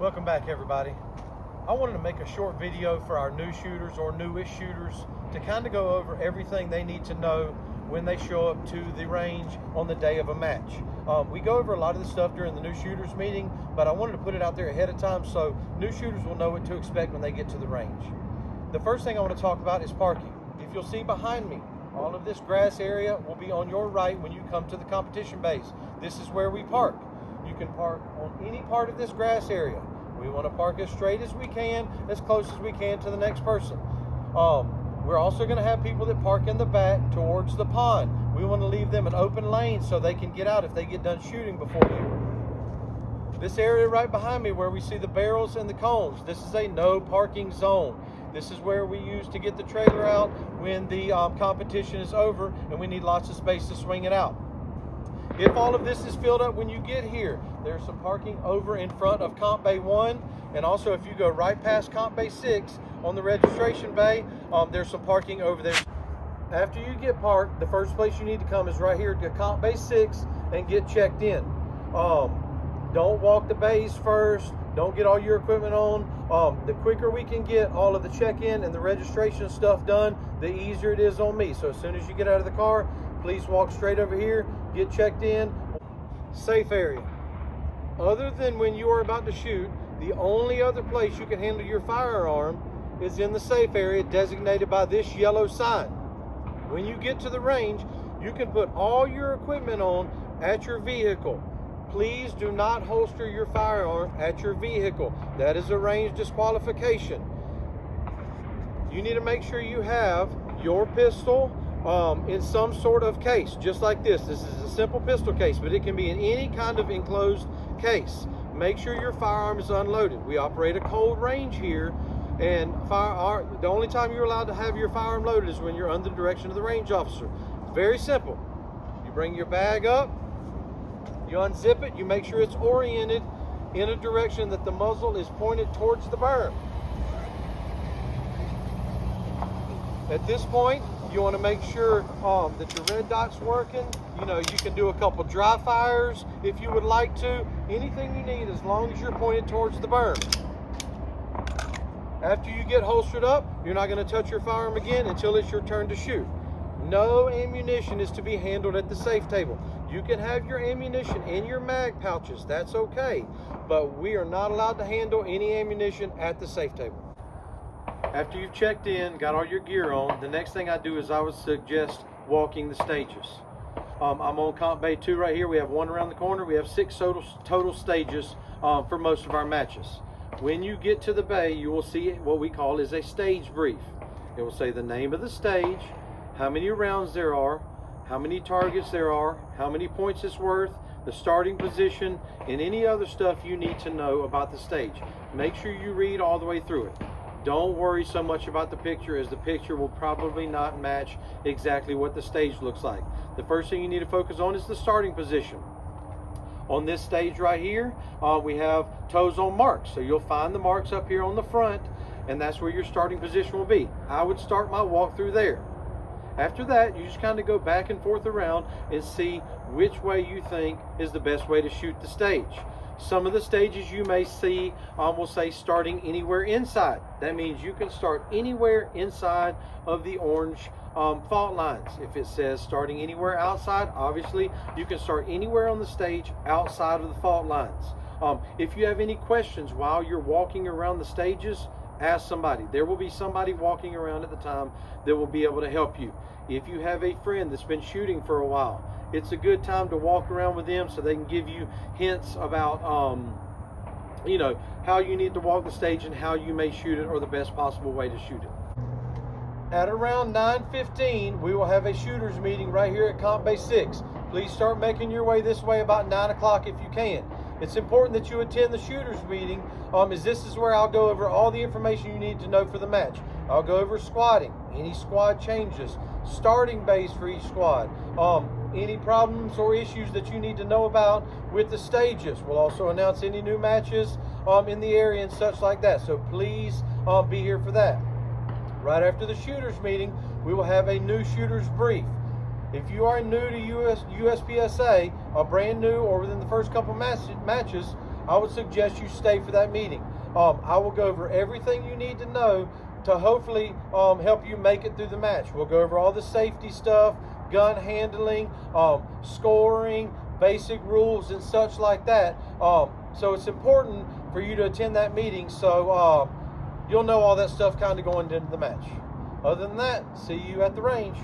Welcome back, everybody. I wanted to make a short video for our new shooters or newish shooters to kind of go over everything they need to know when they show up to the range on the day of a match. We go over a lot of the stuff during the new shooters meeting, but I wanted to put it out there ahead of time so new shooters will know what to expect when they get to the range. The first thing I want to talk about is parking. If you'll see behind me, all of this grass area will be on your right when you come to the competition base. This is where we park. You can park on any part of this grass area. We want to park as straight as we can, as close as we can to the next person. We're also going to have people that park in the back towards the pond. We want to leave them an open lane so they can get out if they get done shooting before you. This area right behind me where we see the barrels and the cones, this is a no parking zone. This is where we use to get the trailer out when the competition is over and we need lots of space to swing it out. If all of this is filled up when you get here, there's some parking over in front of Comp Bay 1, and also if you go right past Comp Bay 6 on the registration bay, there's some parking over there. After you get parked, the first place you need to come is right here to Comp Bay 6 and get checked in. Don't walk the bays first. Don't get all your equipment on. The quicker we can get all of the check-in and the registration stuff done, the easier it is on me. So as soon as you get out of the car, please walk straight over here, get checked in. Safe area. Other than when you are about to shoot, the only other place you can handle your firearm is in the safe area designated by this yellow sign. When you get to the range, you can put all your equipment on at your vehicle. Please do not holster your firearm at your vehicle. That is a range disqualification. You need to make sure you have your pistol in some sort of case, just like this. This is a simple pistol case, but it can be in any kind of enclosed case. Make sure your firearm is unloaded. We operate a cold range here, and the only time you're allowed to have your firearm loaded is when you're under the direction of the range officer. Very simple. You bring your bag up, you unzip it, you make sure it's oriented in a direction that the muzzle is pointed towards the berm. At this point, you want to make sure that your red dot's working. You know, you can do a couple dry fires if you would like to. Anything you need as long as you're pointed towards the berm. After you get holstered up, you're not going to touch your firearm again until it's your turn to shoot. No ammunition is to be handled at the safe table. You can have your ammunition in your mag pouches, that's okay, but we are not allowed to handle any ammunition at the safe table. After you've checked in, got all your gear on, the next thing I do is I would suggest walking the stages. I'm on Comp Bay 2 right here. We have one around the corner. We have 6 total stages for most of our matches. When you get to the bay, you will see what we call is a stage brief. It will say the name of the stage, how many rounds there are, how many targets there are, how many points it's worth, the starting position, and any other stuff you need to know about the stage. Make sure you read all the way through it. Don't worry so much about the picture, as the picture will probably not match exactly what the stage looks like. The first thing you need to focus on is the starting position. On this stage right here, we have toes on marks. So you'll find the marks up here on the front, and that's where your starting position will be. I would start my walk through there. After that, you just kind of go back and forth around and see which way you think is the best way to shoot the stage. Some of the stages you may see will say starting anywhere inside. That means you can start anywhere inside of the orange fault lines. If it says starting anywhere outside, obviously you can start anywhere on the stage outside of the fault lines. If you have any questions while you're walking around the stages, ask somebody. There will be somebody walking around at the time that will be able to help you. If you have a friend that's been shooting for a while, it's a good time to walk around with them so they can give you hints about you know, how you need to walk the stage and how you may shoot it, or the best possible way to shoot it. At around 9:15, we will have a shooters meeting right here at Comp Bay 6. Please start making your way this way about 9 o'clock if you can. It's important that you attend the shooters meeting, as this is where I'll go over all the information you need to know for the match. I'll go over squadding, any squad changes, starting bays for each squad, any problems or issues that you need to know about with the stages. We'll also announce any new matches in the area and such like that. So please be here for that. Right after the shooters meeting, we will have a new shooters brief. If you are new to USPSA, brand new or within the first couple matches, I would suggest you stay for that meeting. I will go over everything you need to know to hopefully help you make it through the match. We'll go over all the safety stuff, gun handling, scoring, basic rules and such like that. So it's important for you to attend that meeting so you'll know all that stuff kind of going into the match. Other than that, see you at the range.